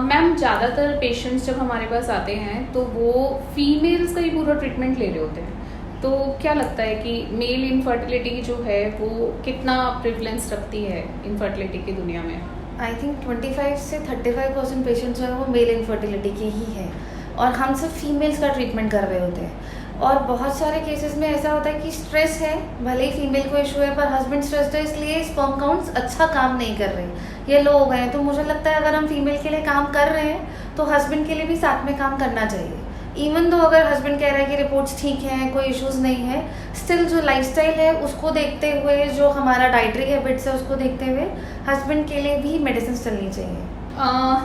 Ma'am ज़्यादातर patients जब हमारे पास आते हैं तो वो फीमेल्स का ही पूरा ट्रीटमेंट ले रहे होते हैं। तो क्या लगता है कि मेल इनफर्टिलिटी जो है वो कितना प्रेवलेंस रखती है इनफर्टिलिटी की दुनिया में? आई थिंक 25 से 35% पेशेंट्स जो है वो मेल इनफर्टिलिटी के ही हैं और हम सब फीमेल्स का ट्रीटमेंट कर रहे होते हैं। और बहुत सारे केसेस में ऐसा होता है कि स्ट्रेस है, भले ही फीमेल को इशू है पर हस्बैंड स्ट्रेस्ड है, इसलिए स्पर्म काउंट्स अच्छा काम नहीं कर रहे, ये लो हो गए हैं। तो मुझे लगता है अगर हम फीमेल के लिए काम कर रहे हैं तो हस्बैंड के लिए भी साथ में काम करना चाहिए। इवन दो अगर हस्बैंड कह रहा है कि रिपोर्ट्स ठीक हैं, कोई इश्यूज नहीं है, स्टिल जो लाइफस्टाइल है उसको देखते हुए, जो हमारा डाइटरी हैबिट्स है उसको देखते हुए हस्बैंड के लिए भी मेडिसिन चलनी चाहिए।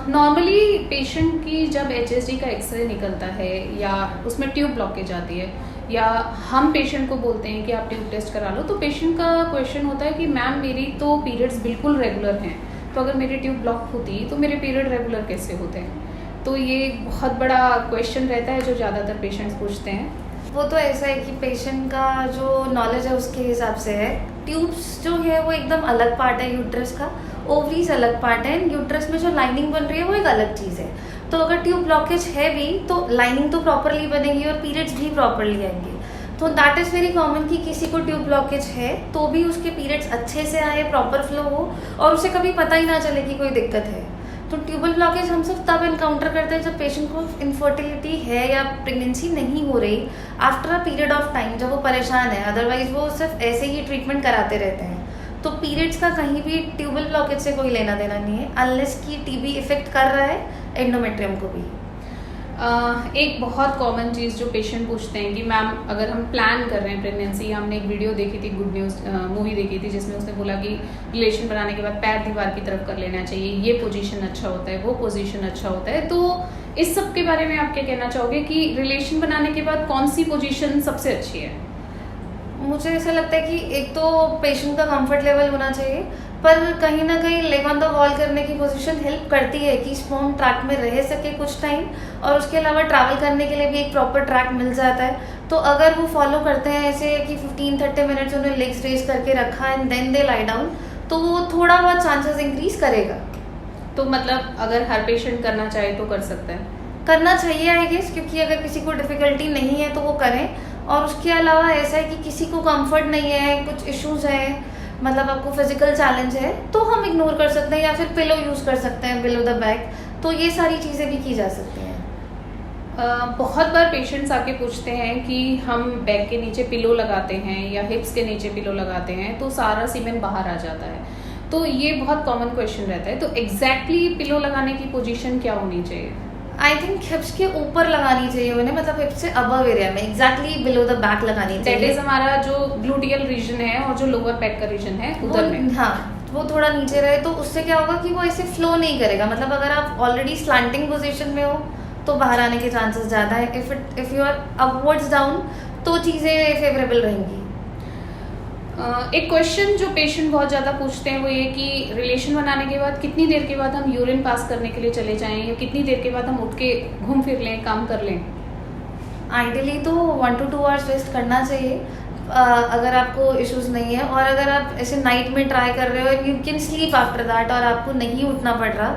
नॉर्मली पेशेंट की जब HSG का एक्सरे निकलता है या उसमें ट्यूब ब्लॉकेज आती है या हम पेशेंट को बोलते हैं कि आप ट्यूब टेस्ट करा लो, तो पेशेंट का क्वेश्चन होता है कि मैम मेरी तो पीरियड्स बिल्कुल रेगुलर हैं, तो अगर मेरी ट्यूब ब्लॉक होती तो मेरे पीरियड रेगुलर कैसे होते हैं? तो ये बहुत बड़ा क्वेश्चन रहता है जो ज़्यादातर पेशेंट्स पूछते हैं। वो तो ऐसा है कि पेशेंट का जो नॉलेज है उसके हिसाब से है। ट्यूब्स जो है वो एकदम अलग पार्ट है यूट्रस का, ओवरीज अलग पार्ट है, यूट्रस में जो लाइनिंग बन रही है वो एक अलग चीज़ है। तो अगर ट्यूब ब्लॉकेज है भी तो लाइनिंग तो प्रॉपरली बनेगी और पीरियड्स भी प्रॉपरली आएंगे। तो दैट इज़ वेरी कॉमन कि किसी को ट्यूब ब्लॉकेज है तो भी उसके पीरियड्स अच्छे से आए, प्रॉपर फ्लो हो और उसे कभी पता ही ना चले कि कोई दिक्कत है। तो ट्यूबल ब्लॉकेज हम सब तब इनकाउंटर करते हैं जब पेशेंट को इनफर्टिलिटी है या प्रेगनेंसी नहीं हो रही after a period of time, जब वो परेशान है। अदरवाइज वो सिर्फ ऐसे ही ट्रीटमेंट कराते रहते हैं। तो पीरियड्स का कहीं भी ट्यूबल ब्लॉकेज से कोई लेना देना नहीं है, अनलेस कि टीबी इफेक्ट कर रहा है एंडोमेट्रियम को भी। एक बहुत कॉमन चीज़ जो पेशेंट पूछते हैं कि मैम अगर हम प्लान कर रहे हैं प्रेगनेंसी, हमने एक वीडियो देखी थी, गुड न्यूज़ मूवी देखी थी, जिसमें उसने बोला कि रिलेशन बनाने के बाद पैर दीवार की तरफ कर लेना चाहिए, ये पोजीशन अच्छा होता है, वो पोजीशन अच्छा होता है। तो इस सब के बारे में आप क्या कहना चाहोगे कि रिलेशन बनाने के बाद कौन सी पोजीशन सबसे अच्छी है? मुझे ऐसा लगता है कि एक तो पेशेंट का कंफर्ट लेवल होना चाहिए, पर कहीं ना कहीं लेग ऑन द वॉल करने की पोजीशन हेल्प करती है कि स्पर्म ट्रैक में रह सके कुछ टाइम, और उसके अलावा ट्रैवल करने के लिए भी एक प्रॉपर ट्रैक मिल जाता है। तो अगर वो फॉलो करते हैं ऐसे कि 15-30 मिनट्स उन्हें लेग्स रेज करके रखा and then they lie down, तो वो थोड़ा बहुत चांसेस इंक्रीज करेगा। तो मतलब अगर हर पेशेंट करना चाहे तो कर सकता है? करना चाहिए आई गेस, क्योंकि अगर किसी को डिफिकल्टी नहीं है तो वो करें। और उसके अलावा ऐसा है कि किसी को कंफर्ट नहीं है, कुछ इश्यूज हैं, मतलब आपको फिजिकल चैलेंज है, तो हम इग्नोर कर सकते हैं या फिर पिलो यूज़ कर सकते हैं बिलो द बैक। तो ये सारी चीज़ें भी की जा सकती हैं। बहुत बार पेशेंट्स आके पूछते हैं कि हम बैक के नीचे पिलो लगाते हैं या हिप्स के नीचे पिलो लगाते हैं तो सारा सीमेन बाहर आ जाता है। तो ये बहुत कॉमन क्वेश्चन रहता है। तो एग्जैक्टली पिलो लगाने की पोजीशन क्या होनी चाहिए? आई थिंक हिप्स के ऊपर लगानी चाहिए उन्हें, मतलब हिप्स से अबव एरिया में, एग्जैक्टली बिलो द बैक लगानी चाहिए। दैट इज हमारा जो ग्लूटियल रीजन है और जो लोअर बैक का रीजन है उधर में। हाँ, वो थोड़ा नीचे रहे तो उससे क्या होगा कि वो ऐसे फ्लो नहीं करेगा। मतलब अगर आप ऑलरेडी स्लैंटिंग पोजीशन में हो तो बाहर आने के चांसेस ज़्यादा है। If you are upwards down तो चीज़ें फेवरेबल रहेंगी। एक क्वेश्चन जो पेशेंट बहुत ज़्यादा पूछते हैं वो ये कि रिलेशन बनाने के बाद कितनी देर के बाद हम यूरिन पास करने के लिए चले जाएं या कितनी देर के बाद हम उठ के घूम फिर लें, काम कर लें? आइडियली तो 1 to 2 आवर्स रेस्ट करना चाहिए अगर आपको इश्यूज नहीं है। और अगर आप ऐसे नाइट में ट्राई कर रहे हो, you can sleep after that, और आपको नहीं उठना पड़ रहा,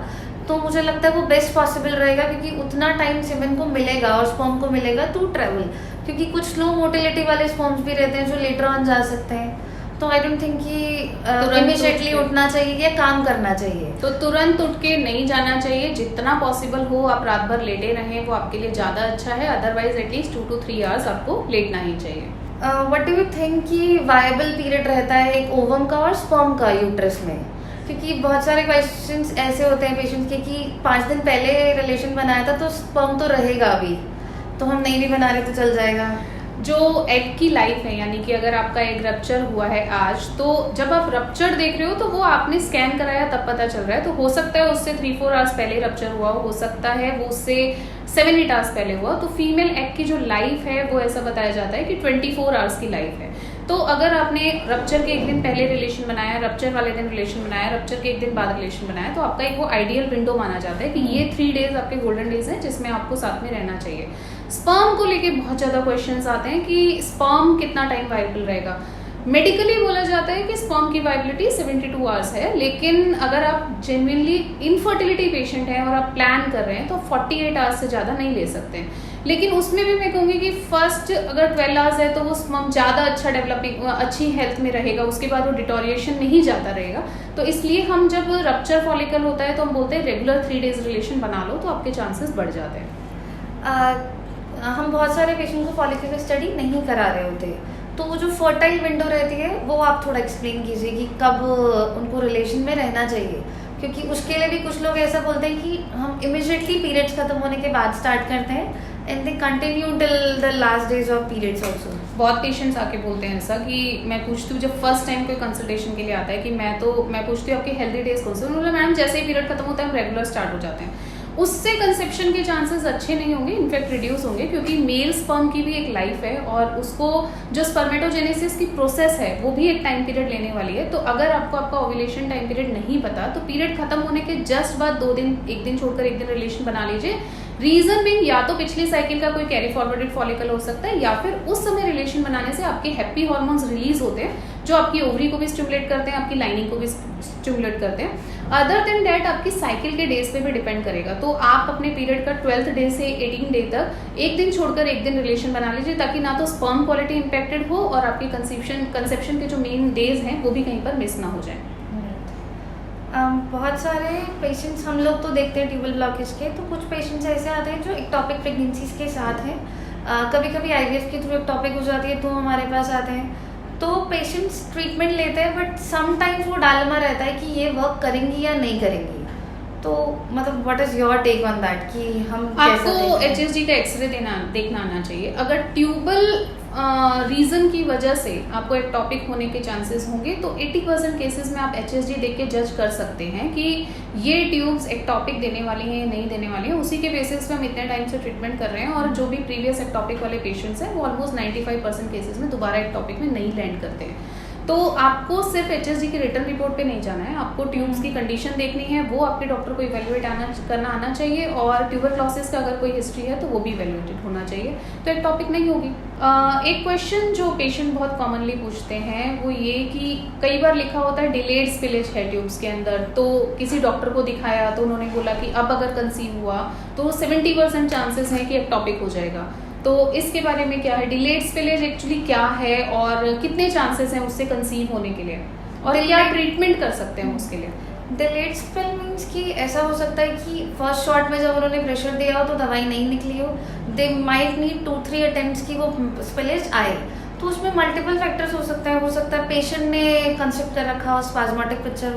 तो मुझे लगता है वो बेस्ट पॉसिबल रहेगा, क्योंकि उतना टाइम सीमेन को मिलेगा और स्पर्म को मिलेगा टू ट्रेवल। क्योंकि कुछ स्लो मोटिलिटी वाले स्पर्म्स भी रहते हैं जो लेटर ऑन जा सकते हैं। तो आई डोंट थिंक कि इमीडिएटली उठना चाहिए या काम करना चाहिए। तो तुरंत उठ के नहीं जाना चाहिए, जितना पॉसिबल हो आप रात भर लेटे रहें, वो आपके लिए ज़्यादा अच्छा है। अदरवाइज एटलीस्ट 2 to 3 आवर्स आपको लेटना ही चाहिए। व्हाट डू यू थिंक कि वायबल पीरियड रहता है एक ओवम का और स्पर्म का यूट्रस में? क्योंकि बहुत सारे क्वेश्चंस ऐसे होते हैं पेशेंट्स के कि 5 दिन पहले रिलेशन बनाया था तो स्पर्म तो रहेगा अभी, तो हम नहीं भी बना रहे तो चल जाएगा। जो एग की लाइफ है, यानी कि अगर आपका एग रप्चर हुआ है आज, तो जब आप रप्चर देख रहे हो तो वो आपने स्कैन कराया तब पता चल रहा है। तो हो सकता है उससे 3-4 आवर्स पहले रप्चर हुआ हो सकता है वो उससे 7-8 आवर्स पहले हुआ। तो फीमेल एग की जो लाइफ है वो ऐसा बताया जाता है कि 24 आवर्स की लाइफ है। तो अगर आपने रप्चर के एक दिन पहले रिलेशन बनाया, रप्चर वाले दिन रिलेशन बनाया, रप्चर के एक दिन बाद रिलेशन बनाया, तो आपका एक वो आइडियल विंडो माना जाता है कि ये 3 डेज आपके गोल्डन डेज हैं जिसमें आपको साथ में रहना चाहिए। स्पर्म को लेके बहुत ज़्यादा क्वेश्चंस आते हैं कि स्पर्म कितना टाइम वायबल रहेगा। मेडिकली बोला जाता है कि स्पर्म की वाइबिलिटी 72 आवर्स है, लेकिन अगर आप जेन्युइनली इनफर्टिलिटी पेशेंट हैं और आप प्लान कर रहे हैं तो 48 आवर्स से ज़्यादा नहीं ले सकते हैं। लेकिन उसमें भी मैं कहूँगी कि फर्स्ट अगर 12 आवर्स है तो वो स्पर्म ज़्यादा अच्छा डेवलपिंग अच्छी हेल्थ में रहेगा, उसके बाद वो डिटोरिएशन नहीं जाता रहेगा। तो इसलिए हम जब रप्चर फॉलिकल होता है तो हम बोलते हैं रेगुलर 3 डेज रिलेशन बना लो तो आपके चांसेस बढ़ जाते हैं। हम बहुत सारे पेशेंट को फॉलिकुलर स्टडी नहीं करा रहे होते, तो वो जो फर्टाइल विंडो रहती है वो आप थोड़ा एक्सप्लेन कीजिए कि कब उनको रिलेशन में रहना चाहिए, क्योंकि उसके लिए भी कुछ लोग ऐसा बोलते हैं कि हम इमिजिएटली पीरियड्स खत्म होने के बाद स्टार्ट करते हैं and they continue till the last days of periods also. बहुत पेशेंट्स आके बोलते हैं ऐसा कि मैं पूछती हूँ, जब फर्स्ट टाइम कोई कंसल्टेशन के लिए आता है कि मैं पूछती हूँ आपके हेल्दी डेज कौन से, उन्होंने मैम जैसे ही पीरियड खत्म होता है हम रेगुलर स्टार्ट हो जाते हैं। उससे कंसेप्शन के चांसेस अच्छे नहीं होंगे, इनफैक्ट रिड्यूस होंगे, क्योंकि मेल स्पर्म की भी एक लाइफ है और उसको जो स्पर्मेटोजेनेसिस की प्रोसेस है वो भी एक टाइम पीरियड लेने वाली है। तो अगर आपको आपका ओव्यूलेशन टाइम पीरियड नहीं पता तो पीरियड खत्म होने के जस्ट बाद 2 दिन, एक दिन छोड़कर एक दिन रिलेशन बना लीजिए। रीजन भी या तो पिछली साइकिल का कोई कैरी फॉरवर्डेड फॉलिकल हो सकता है या फिर उस समय रिलेशन बनाने से आपके हैप्पी हार्मोन्स रिलीज होते हैं जो आपकी ओवरी को भी स्टिमुलेट करते हैं, आपकी लाइनिंग को भी स्टिमुलेट करते हैं। अदर देन डैट आपकी साइकिल के डेज पे भी डिपेंड करेगा। तो आप अपने पीरियड का 12th डे से 18 डे तक एक दिन छोड़कर एक दिन रिलेशन बना लीजिए, ताकि ना तो स्पर्म क्वालिटी इंपेक्टेड हो और आपके कंसेप्शन के जो मेन डेज हैं वो भी कहीं पर मिस ना हो जाए। बहुत सारे पेशेंट्स हम लोग तो देखते हैं ट्यूबल ब्लॉकेज के, तो कुछ पेशेंट्स ऐसे आते हैं जो एक्टॉपिक प्रेगनेंसीज के साथ हैं, कभी कभी आईवीएफ के थ्रू एक्टॉपिक हो जाती है तो हमारे पास आते हैं। तो पेशेंट्स ट्रीटमेंट लेते हैं बट समटाइम्स वो डालमा रहता है कि ये वर्क करेंगी या नहीं करेंगी। तो मतलब what is your take on that कि हम आपको HSG का एक्सरे देखना आना चाहिए। अगर ट्यूबल रीजन की वजह से आपको एक टॉपिक होने के चांसेस होंगे तो 80% केसेस में आप HSG देख के जज कर सकते हैं कि ये ट्यूब्स एक टॉपिक देने वाली हैं या नहीं देने वाली हैं। उसी के बेसिस पे हम इतने टाइम से ट्रीटमेंट कर रहे हैं और जो भी प्रीवियस एक टॉपिक वाले पेशेंट्स हैं वो ऑलमोस्ट 95% केसेस में दोबारा एक टॉपिक में नहीं लैंड करते हैं। तो आपको सिर्फ HSG की रिटर्न रिपोर्ट पे नहीं जाना है, आपको ट्यूब्स की कंडीशन देखनी है, वो आपके डॉक्टर को इवेल्युएट करना आना चाहिए और ट्यूबरक्लोसिस का अगर कोई हिस्ट्री है तो वो भी इवेल्युएटेड होना चाहिए, तो एक टॉपिक नहीं होगी। एक क्वेश्चन जो पेशेंट बहुत कॉमनली पूछते हैं वो ये कि कई बार लिखा होता है डिलेड स्पिलेज है ट्यूब्स के अंदर, तो किसी डॉक्टर को दिखाया तो उन्होंने बोला कि अब अगर कंसीव हुआ तो 70% चांसेस हैं कि एक टॉपिक हो जाएगा। तो इसके बारे में क्या है, डिलेड स्पिलेज एक्चुअली क्या है और कितने चांसेस हैं उससे कंसीव होने के लिए और क्या ट्रीटमेंट कर सकते हैं उसके लिए? डिलेड स्पिल मीन्स कि ऐसा हो सकता है कि फर्स्ट शॉट में जब उन्होंने प्रेशर दिया हो तो दवाई नहीं निकली हो, दे माइट नीड 2-3 अटेम्प्ट्स की वो स्पिलेज आए। तो उसमें मल्टीपल फैक्टर्स हो सकता है पेशेंट ने कंसेप्ट कर रखा हो, स्पाज्मेटिक पिक्चर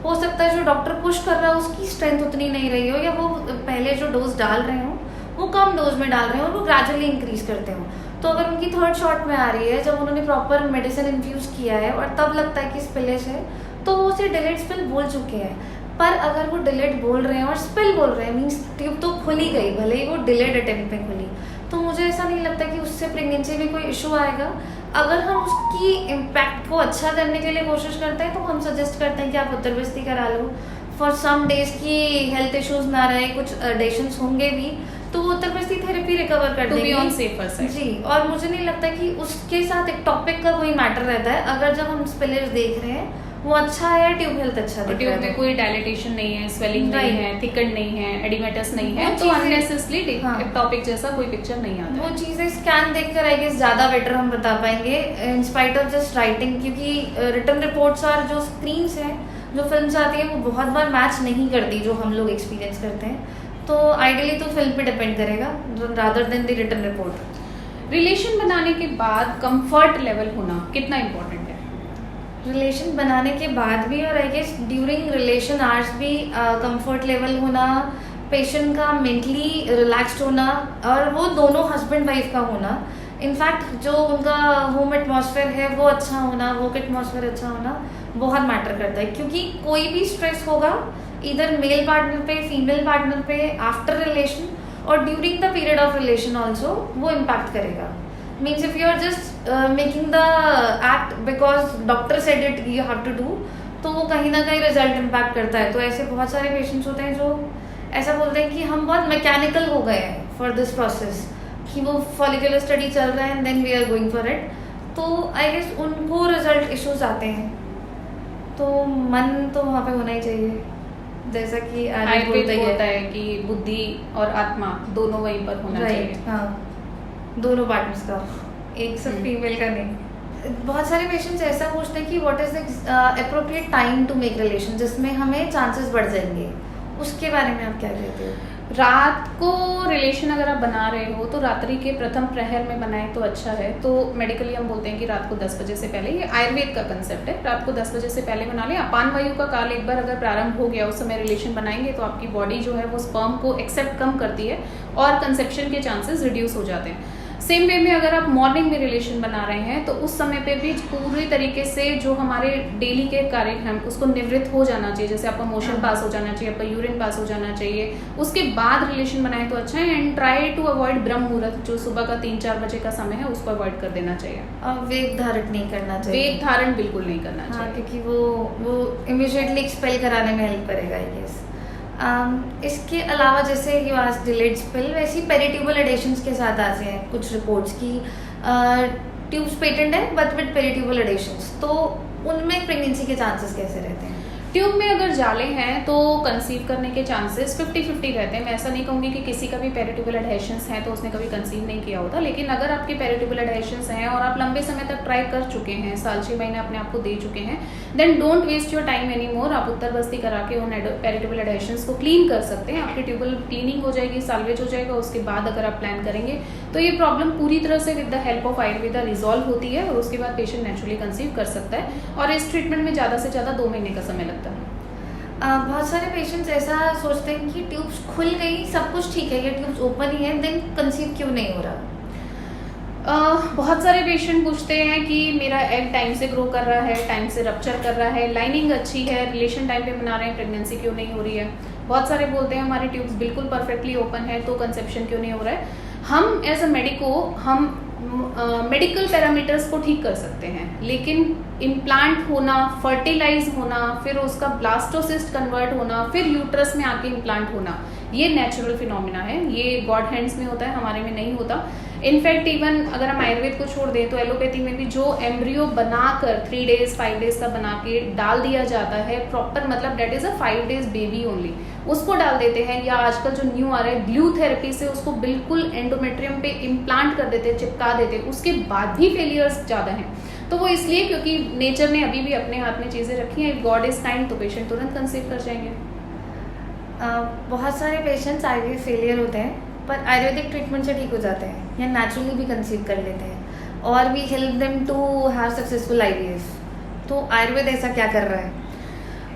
हो सकता है जो डॉक्टर पुश कर रहा है उसकी स्ट्रेंथ उतनी नहीं रही हो, या वो पहले जो डोज डाल रहे हो वो कम डोज में डाल रहे हो और वो ग्रेजुअली इंक्रीज करते हो। तो अगर उनकी थर्ड शॉट में आ रही है जब उन्होंने प्रॉपर मेडिसिन इन्फ्यूज किया है और तब लगता है कि स्पिलेज है तो वो उसे डिलेड स्पिल बोल चुके हैं। पर अगर वो डिलेड बोल रहे हैं और स्पिल बोल रहे हैं मीन्स ट्यूब तो खुली गई, भले ही वो डिलेड अटेम्प्ट में खुली, तो मुझे ऐसा नहीं लगता कि उससे प्रेगनेंसी में कोई इशू आएगा। अगर हम उसकी इम्पैक्ट को अच्छा करने के लिए कोशिश करते हैं तो हम सजेस्ट करते हैं कि आप उत्तरबस्ती करा लो फॉर सम डेज की हेल्थ इश्यूज ना रहे, कुछ एडिशंस होंगे भी तो वो उत्तरबस्ती थेरेपी रिकवर कर देंगे ऑन सेफर साइड जी। और मुझे नहीं लगता कि उसके साथ एक टॉपिक का कोई मैटर रहता है। अगर जब हम स्पिलेज देख रहे हैं वो अच्छा है, ट्यूब हेल्थ अच्छा दिख रहा है, ट्यूब में कोई डायलिटेशन नहीं है, स्वेलिंग नहीं है, थिकन नहीं है, एडिमेटस नहीं है, वो तो अननेसेसरी टॉपिक जैसा कोई पिक्चर नहीं आता। वो चीजें स्कैन देखकर आई गेस ज्यादा बेटर हम बता पाएंगे in spite of just writing, क्योंकि रिटन रिपोर्ट्स और जो स्क्रीन्स हैं, जो फिल्म्स आती है वो बहुत बार मैच नहीं करती जो हम लोग एक्सपीरियंस करते हैं। तो आइडियली तो फिल्म पे डिपेंड करेगा rather than the written report. Relation बनाने के बाद कंफर्ट लेवल होना कितना इम्पोर्टेंट है? रिलेशन बनाने के बाद भी और I guess during relation hours भी कंफर्ट लेवल होना, पेशेंट का मेंटली रिलैक्स्ड होना और वो दोनों हस्बैंड वाइफ का होना, इनफैक्ट जो उनका होम एटमॉस्फेयर है वो अच्छा होना, वर्क एटमॉस्फेयर अच्छा होना बहुत मैटर करता है। क्योंकि कोई भी स्ट्रेस होगा इधर मेल पार्टनर पे, फीमेल पार्टनर पे, आफ्टर रिलेशन और during the period of relation also वो इम्पैक्ट करेगा। Means if you are just making the act because doctor said it you have to do, तो वो कहीं ना कहीं रिजल्ट इम्पैक्ट करता है। तो ऐसे बहुत सारे पेशेंट्स होते हैं जो ऐसा बोलते हैं कि हम बहुत मैकेनिकल हो गए हैं फॉर दिस प्रोसेस, कि वो फॉलिकुलर स्टडी चल रहा है and then we are going for it. तो आई गेस उनको रिजल्ट इश्यूज आते हैं, तो मन तो वहाँ पे होना ही चाहिए, जैसा कि आयुर्वेद बोलता है कि बुद्धि और आत्मा दोनों वहीं पर होना चाहिए। हाँ, दोनों पार्टनर्स का, एक सिर्फ फीमेल का नहीं। बहुत सारे पेशेंट्स ऐसा पूछते हैं कि what is the appropriate time to make relation, जिसमें हमें चांसेस बढ़ जाएंगे, उसके बारे में आप क्या कहते हो? रात को रिलेशन अगर आप बना रहे हो तो रात्रि के प्रथम प्रहर में बनाए तो अच्छा है। तो मेडिकली हम बोलते हैं कि रात को 10 बजे से पहले, ये आयुर्वेद का कंसेप्ट है, रात को 10 बजे से पहले बना लें। अपान वायु का काल एक बार अगर प्रारंभ हो गया, उस समय रिलेशन बनाएंगे तो आपकी बॉडी जो है वो स्पर्म को एक्सेप्ट कम करती है और कंसेप्शन के चांसेस रिड्यूस हो जाते हैं। सेम वे में अगर आप मॉर्निंग में रिलेशन बना रहे हैं तो उस समय पे भी पूरी तरीके से जो हमारे डेली के कार्य हैं उसको निवृत्त हो जाना चाहिए, जैसे आपका मोशन पास हो जाना चाहिए, आपका यूरिन पास हो जाना चाहिए, उसके बाद रिलेशन बनाए तो अच्छा है। एंड ट्राई टू अवॉइड ब्रह्म मुहूर्त, जो सुबह का 3-4 बजे का समय है, उसको अवॉइड कर देना चाहिए। वेग धारण नहीं करना चाहिए। वेग धारण बिल्कुल नहीं करना चाहिए, क्योंकि वो इमिडिएटली एक्सपेल कराने में हेल्प करेगा आई गेस। इसके अलावा जैसे यू आस्क्ड डिलेड स्पेल, वैसे ही पेरिट्यूबल एडेशंस के साथ आते हैं कुछ रिपोर्ट्स की ट्यूब्स पेटेंट है बट विद पेरिट्यूबल एडेशंस, तो उनमें प्रेगनेंसी के चांसेस कैसे रहते हैं? ट्यूब में अगर जाले हैं तो कंसीव करने के चांसेस 50-50 रहते हैं। मैं ऐसा नहीं कहूँगी कि किसी का भी पेरिट्यूबल एडहेशंस हैं तो उसने कभी कंसीव नहीं किया होता, लेकिन अगर आपके पेरिट्यूबल एडहेशंस हैं और आप लंबे समय तक ट्राई कर चुके हैं, 6 महीने अपने आप को दे चुके हैं, then don't waste your time any more. आप उत्तर बस्ती करा के उन पेरिट्यूबल एडहेशंस को क्लीन कर सकते हैं, आपकी ट्यूबल क्लीनिंग हो जाएगी, साल्वेज हो जाएगा। उसके बाद अगर आप प्लान करेंगे तो ये प्रॉब्लम पूरी तरह से with the help of Ayurveda resolve होती है और उसके बाद पेशेंट नेचुरली कंसीव कर सकता है। और इस ट्रीटमेंट में ज़्यादा से ज़्यादा 2 महीने का समय लगता है। बहुत सारे पेशेंट्स ऐसा सोचते हैं कि ट्यूब्स खुल गई, सब कुछ ठीक है, ये ट्यूब्स ओपन ही है, देन कंसीव क्यों नहीं हो रहा? बहुत सारे पेशेंट पूछते हैं कि मेरा एग टाइम से ग्रो कर रहा है, टाइम से रप्चर कर रहा है, लाइनिंग अच्छी है, रिलेशन टाइम पे बना रहे हैं, प्रेगनेंसी क्यों नहीं हो रही है। बहुत सारे बोलते हैं हमारे ट्यूब्स बिल्कुल परफेक्टली ओपन है तो कंसेप्शन क्यों नहीं हो रहा है। हम एज अ मेडिको हम मेडिकल पैरामीटर्स को ठीक कर सकते हैं, लेकिन इम्प्लांट होना, फर्टिलाइज होना, फिर उसका ब्लास्टोसिस्ट कन्वर्ट होना, फिर यूट्रस में आके इम्प्लांट होना, ये नेचुरल फिनोमिना है, ये गॉड हैंड्स में होता है, हमारे में नहीं होता। इनफैक्ट इवन अगर हम आयुर्वेद को छोड़ दें तो एलोपैथी में भी जो एम्ब्रियो बनाकर 3 डेज 5 डेज का बना के डाल दिया जाता है प्रॉपर, मतलब that is a 5 days baby only, उसको डाल देते हैं। या आजकल जो न्यू आ रहा है ग्लू थेरेपी से उसको बिल्कुल एंडोमेट्रियम पे इम्प्लांट कर देते हैं, चिपका देते हैं, उसके बाद भी फेलियर्स ज़्यादा हैं। तो वो इसलिए क्योंकि नेचर ने अभी भी अपने हाथ में चीज़ें रखी हैं। इफ गॉड इज काइंड तो पेशेंट तुरंत कंसीव कर जाएंगे। बहुत सारे पेशेंट्स आईवीएफ फेलियर होते हैं पर आयुर्वेदिक ट्रीटमेंट से ठीक हो जाते हैं या नेचुरली भी कंसीव कर लेते हैं और we help them to have successful IVF. तो आयुर्वेद ऐसा क्या कर रहा है?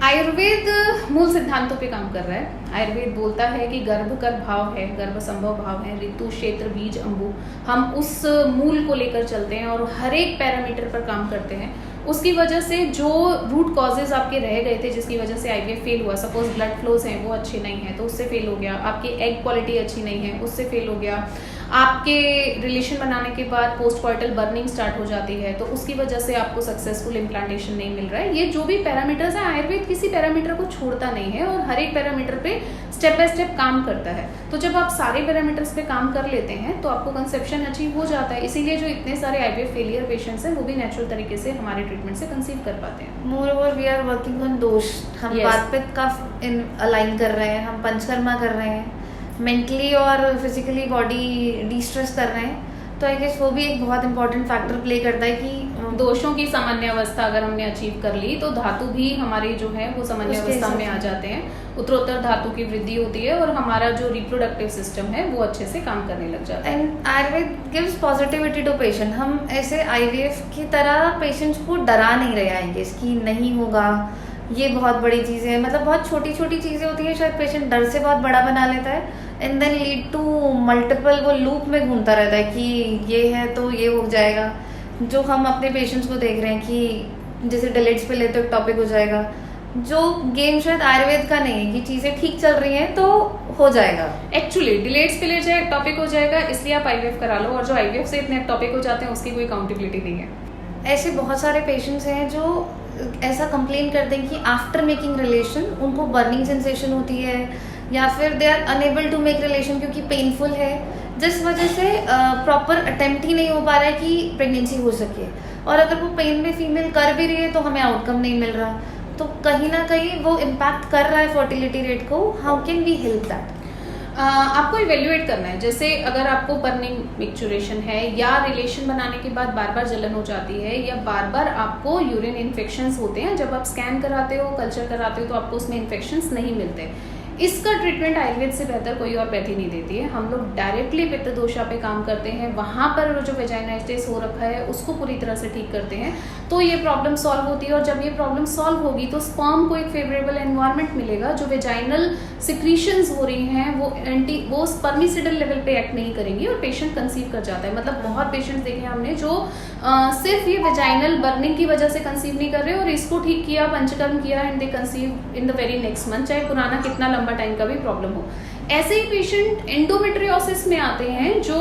आयुर्वेद मूल सिद्धांतों पे काम कर रहा है। आयुर्वेद बोलता है कि गर्भ कर भाव है, गर्भ संभव भाव है, ऋतु क्षेत्र बीज अंबु, हम उस मूल को लेकर चलते हैं और हर एक पैरामीटर पर काम करते हैं। उसकी वजह से जो रूट कॉजेज आपके रह गए थे जिसकी वजह से आईवीएफ फेल हुआ, सपोज ब्लड फ्लोज हैं वो अच्छे नहीं है तो उससे फेल हो गया, आपकी एग क्वालिटी अच्छी नहीं है उससे फेल हो गया, आपके रिलेशन बनाने के बाद पोस्ट कॉइटल बर्निंग स्टार्ट हो जाती है तो उसकी वजह से आपको सक्सेसफुल इम्प्लांटेशन नहीं मिल रहा है। ये जो भी पैरामीटर्स है, आयुर्वेद किसी पैरामीटर को छोड़ता नहीं है और हर एक पैरामीटर पे स्टेप बाय स्टेप काम करता है। तो जब आप सारे पैरामीटर्स पे काम कर लेते हैं तो आपको कंसेप्शन अचीव हो जाता है। इसीलिए जो इतने सारे आईवीएफ फेलियर पेशेंट्स हैं वो भी नेचुरल तरीके से हमारे ट्रीटमेंट से कंसीव कर पाते हैं। Moreover we are working on dosha, हम बात पे का अलाइन कर रहे हैं, हम पंचकर्मा कर रहे हैं, मेंटली और फिजिकली बॉडी डिस्ट्रेस कर रहे हैं, तो आई गेस वो भी एक बहुत इंपॉर्टेंट फैक्टर प्ले करता है कि दोषों की सामान्य अवस्था अगर हमने अचीव कर ली तो धातु भी हमारे जो है वो सामान्य अवस्था में आ जाते हैं, उत्तरोत्तर धातु की वृद्धि होती है और हमारा जो रिप्रोडक्टिव सिस्टम है वो अच्छे से काम करने लग जाता है। And Ayurveda gives positivity to patient. हम ऐसे आईवीएफ की तरह पेशेंट्स को डरा नहीं रहे आएंगे इसकी नहीं होगा, ये बहुत बड़ी चीज़ है, मतलब बहुत छोटी छोटी चीज़ें होती है, शायद पेशेंट डर से बहुत बड़ा बना लेता है and then lead to multiple, वो लूप में घूमता रहता है कि ये है तो ये हो जाएगा। जो हम अपने पेशेंट्स को देख रहे हैं कि जैसे डिलेट्स पे लेते टॉपिक हो जाएगा, जो गेम शायद आयुर्वेद का नहीं है कि चीज़ें ठीक चल रही हैं तो हो जाएगा। एक्चुअली डिलेट्स पे ले जाए टॉपिक हो जाएगा, इसलिए आप आईवीएफ करा लो, और जो आईवीएफ से इतने टॉपिक हो जाते हैं उसकी कोई काउंटेबिलिटी नहीं है। ऐसे बहुत सारे पेशेंट्स हैं जो ऐसा कंप्लेन करते हैं कि आफ्टर मेकिंग रिलेशन उनको बर्निंग सेंसेशन होती है या फिर they are unable to make relation क्योंकि पेनफुल है, जिस वजह से प्रॉपर अटेम्प्ट ही नहीं हो पा रहा है कि प्रेगनेंसी हो सके। और अगर वो पेन भी फीमेल कर भी रही है तो हमें आउटकम नहीं मिल रहा, तो कहीं ना कहीं वो इम्पैक्ट कर रहा है फर्टिलिटी रेट को। How can we help that? आपको इवेल्युएट करना है। जैसे अगर आपको बर्निंग मिक्चुरेशन है या रिलेशन बनाने के बाद बार बार जलन हो जाती है या बार बार आपको यूरिन इन्फेक्शंस होते हैं, जब आप स्कैन कराते हो, कल्चर कराते हो, तो आपको उसमें इन्फेक्शंस नहीं मिलते, इसका ट्रीटमेंट आयुर्वेद से बेहतर कोई और पैथी नहीं देती है। हम लोग डायरेक्टली पित्त दोषा पे काम करते हैं, वहाँ पर जो वेजाइनाइटिस हो रखा है उसको पूरी तरह से ठीक करते हैं, तो ये प्रॉब्लम सॉल्व होती है। और जब ये प्रॉब्लम सॉल्व होगी तो स्पर्म को एक फेवरेबल एनवायरनमेंट मिलेगा, जो वेजाइनल सिक्रीशंस हो रही हैं वो स्पर्मिसिडल लेवल पे एक्ट नहीं करेंगी और पेशेंट कंसीव कर जाता है। मतलब बहुत पेशेंट्स देखे हमने जो सिर्फ ये वेजाइनल बर्निंग की वजह से कंसीव नहीं कर रहे और इसको ठीक किया, पंचकर्म किया and they conceive in the very next month, चाहे पुराना कितना लंबा टाइम का भी प्रॉब्लम हो। ऐसे ही पेशेंट एंडोमेट्रियोसिस में आते हैं जो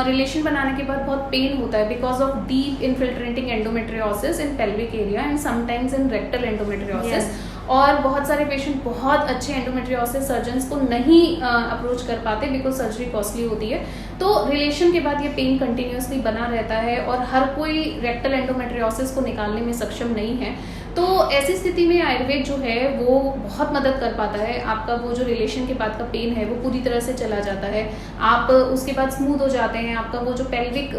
रिलेशन बनाने के बाद बहुत पेन होता है because of deep infiltrating endometriosis in pelvic area and sometimes in rectal endometriosis. और बहुत सारे पेशेंट बहुत अच्छे एंडोमेट्रियोसिस सर्जन्स को नहीं अप्रोच कर पाते बिकॉज सर्जरी कॉस्टली होती है, तो रिलेशन के बाद ये पेन कंटिन्यूसली बना रहता है और हर कोई रेक्टल एंडोमेट्रियोसिस को निकालने में सक्षम नहीं है। तो ऐसी स्थिति में आयुर्वेद जो है वो बहुत मदद कर पाता है। आपका वो जो रिलेशन के बाद का पेन है वो पूरी तरह से चला जाता है, आप उसके बाद स्मूथ हो जाते हैं, आपका वो जो पेल्विक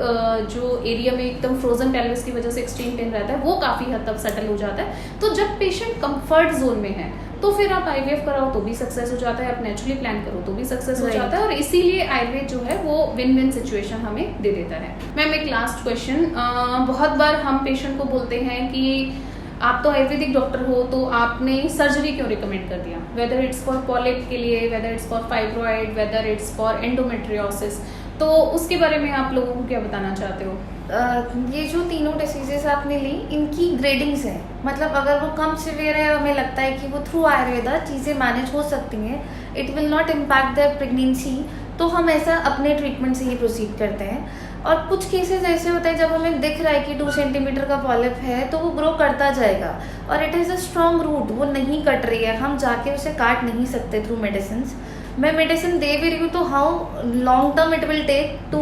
जो एरिया में एकदम फ्रोजन पेल्विस की वजह से एक्सट्रीम पेन रहता है वो काफ़ी हद तक सेटल हो जाता है। तो जब पेशेंट कंफर्ट जोन में है तो फिर आप आईवीएफ कराओ तो भी सक्सेस हो जाता है, आप नेचुरली प्लान करो तो भी सक्सेस हो जाता है, और इसीलिए आयुर्वेद जो है वो विन विन सिचुएशन हमें दे देता है। मैम एक लास्ट क्वेश्चन, बहुत बार हम पेशेंट को बोलते हैं कि आप तो आयुर्वेदिक डॉक्टर हो तो आपने सर्जरी क्यों रिकमेंड कर दिया, वेदर इट्स फॉर पॉलिप के लिए, whether it's for fibroid, whether it's for endometriosis, तो उसके बारे में आप लोगों को क्या बताना चाहते हो? ये जो तीनों डिसीजेस आपने ली इनकी ग्रेडिंग्स है, मतलब अगर वो कम सिवियर है, हमें लगता है कि वो थ्रू आयुर्वेदा चीज़ें मैनेज हो सकती हैं, it will not impact the pregnancy, तो हम ऐसा अपने ट्रीटमेंट से ही प्रोसीड करते हैं। और कुछ केसेस ऐसे होते हैं जब हमें दिख रहा है कि 2 सेंटीमीटर का पॉलिप है तो वो ग्रो करता जाएगा और it is a strong root, वो नहीं कट रही है, हम जाके उसे काट नहीं सकते थ्रू मेडिसिन। मैं मेडिसिन दे भी रही हूँ तो how long term it will take to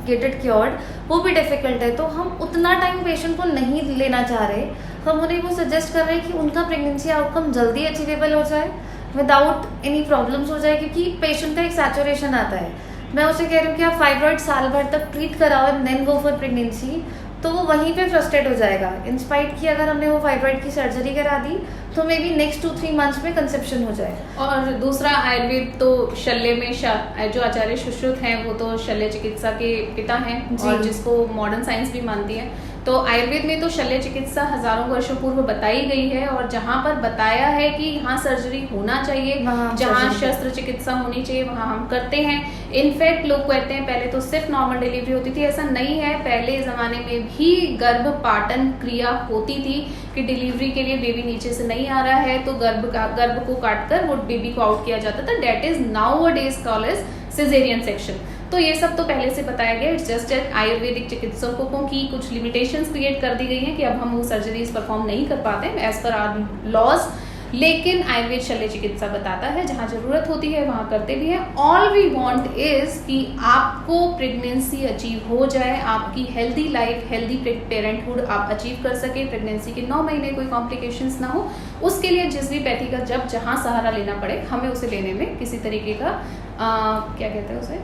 get it cured, वो भी डिफिकल्ट है, तो हम उतना टाइम पेशेंट को नहीं लेना चाह रहे। हम उन्हें वो सजेस्ट कर रहे हैं कि उनका प्रेगनेंसी आउटकम जल्दी अचीवेबल हो जाए, विदाउट एनी प्रॉब्लम्स हो जाए, क्योंकि पेशेंट का एक सैचुरेशन आता है। मैं उसे कह रही हूँ कि आप फाइब्रॉइड साल भर तक ट्रीट कराओ and then go for pregnancy, तो वो वहीं पे फ्रस्ट्रेट हो जाएगा। इंस्पाइट की अगर हमने वो फाइब्रॉइड की सर्जरी करा दी तो मे बी नेक्स्ट 2-3 मंथ्स में कंसेप्शन हो जाए। और दूसरा, आयुर्वेद तो शल्य में जो आचार्य सुश्रुत हैं वो तो शल्य चिकित्सा के पिता हैं और जिसको मॉडर्न साइंस भी मानती है, तो आयुर्वेद में तो शल्य चिकित्सा हजारों वर्षों पूर्व बताई गई है और जहाँ पर बताया है कि यहाँ सर्जरी होना चाहिए, जहाँ शस्त्र चिकित्सा होनी चाहिए वहाँ हम करते हैं। इनफैक्ट लोग कहते हैं पहले तो सिर्फ नॉर्मल डिलीवरी होती थी, ऐसा नहीं है, पहले ज़माने में भी गर्भपाटन क्रिया होती थी कि डिलीवरी के लिए बेबी नीचे से नहीं आ रहा है तो गर्भ को काटकर वो बेबी को आउट किया जाता था, that is nowadays called as caesarean section. तो ये सब तो पहले से बताया गया, इट्स जस्ट आयुर्वेदिक चिकित्सकों की कुछ लिमिटेशंस क्रिएट कर दी गई हैं कि अब हम वो सर्जरीज परफॉर्म नहीं कर पाते एज पर आवर लॉज, लेकिन आयुर्वेद शल्य चिकित्सा बताता है जहाँ जरूरत होती है वहाँ करते भी हैं। ऑल वी वांट इज कि आपको प्रेगनेंसी अचीव हो जाए, आपकी हेल्दी लाइफ, हेल्दी पेरेंटहुड आप अचीव कर सके, प्रेगनेंसी के 9 महीने कोई कॉम्प्लिकेशंस ना हो। उसके लिए जिस भी पैथी का जब जहाँ सहारा लेना पड़े हमें उसे लेने में किसी तरीके का क्या कहते हैं उसे,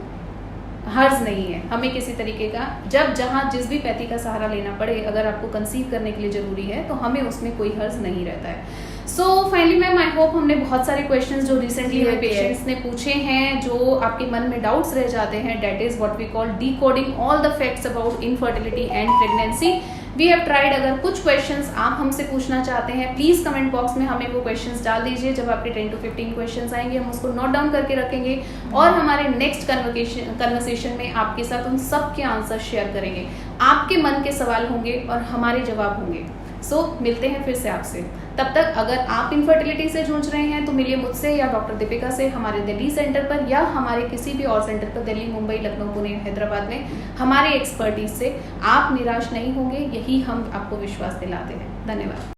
हर्ज नहीं है। हमें किसी तरीके का जब जहाँ जिस भी पैथी का सहारा लेना पड़े, अगर आपको कंसीव करने के लिए जरूरी है तो हमें उसमें कोई हर्ज नहीं रहता है। So finally ma'am, I hope हमने बहुत सारे क्वेश्चंस जो रिसेंटली हमें पेशेंट्स ने पूछे हैं, जो आपके मन में डाउट्स रह जाते हैं, that is what we call decoding all the facts about infertility and pregnancy, we have tried. अगर कुछ क्वेश्चंस आप हमसे पूछना चाहते हैं प्लीज कमेंट बॉक्स में हमें वो क्वेश्चंस डाल दीजिए। जब आपके 10 to 15 क्वेश्चंस आएंगे हम उसको नोट डाउन करके रखेंगे और हमारे नेक्स्ट कन्वर्सेशन में आपके साथ उन सब के आंसर शेयर करेंगे। आपके मन के सवाल होंगे और हमारे जवाब होंगे। सो मिलते हैं फिर से आपसे, तब तक अगर आप इनफर्टिलिटी से जूझ रहे हैं तो मिलिए मुझसे या डॉक्टर दीपिका से हमारे दिल्ली सेंटर पर या हमारे किसी भी और सेंटर पर, दिल्ली, मुंबई, लखनऊ, पुणे, हैदराबाद में हमारे एक्सपर्टीज से। आप निराश नहीं होंगे, यही हम आपको विश्वास दिलाते हैं। धन्यवाद।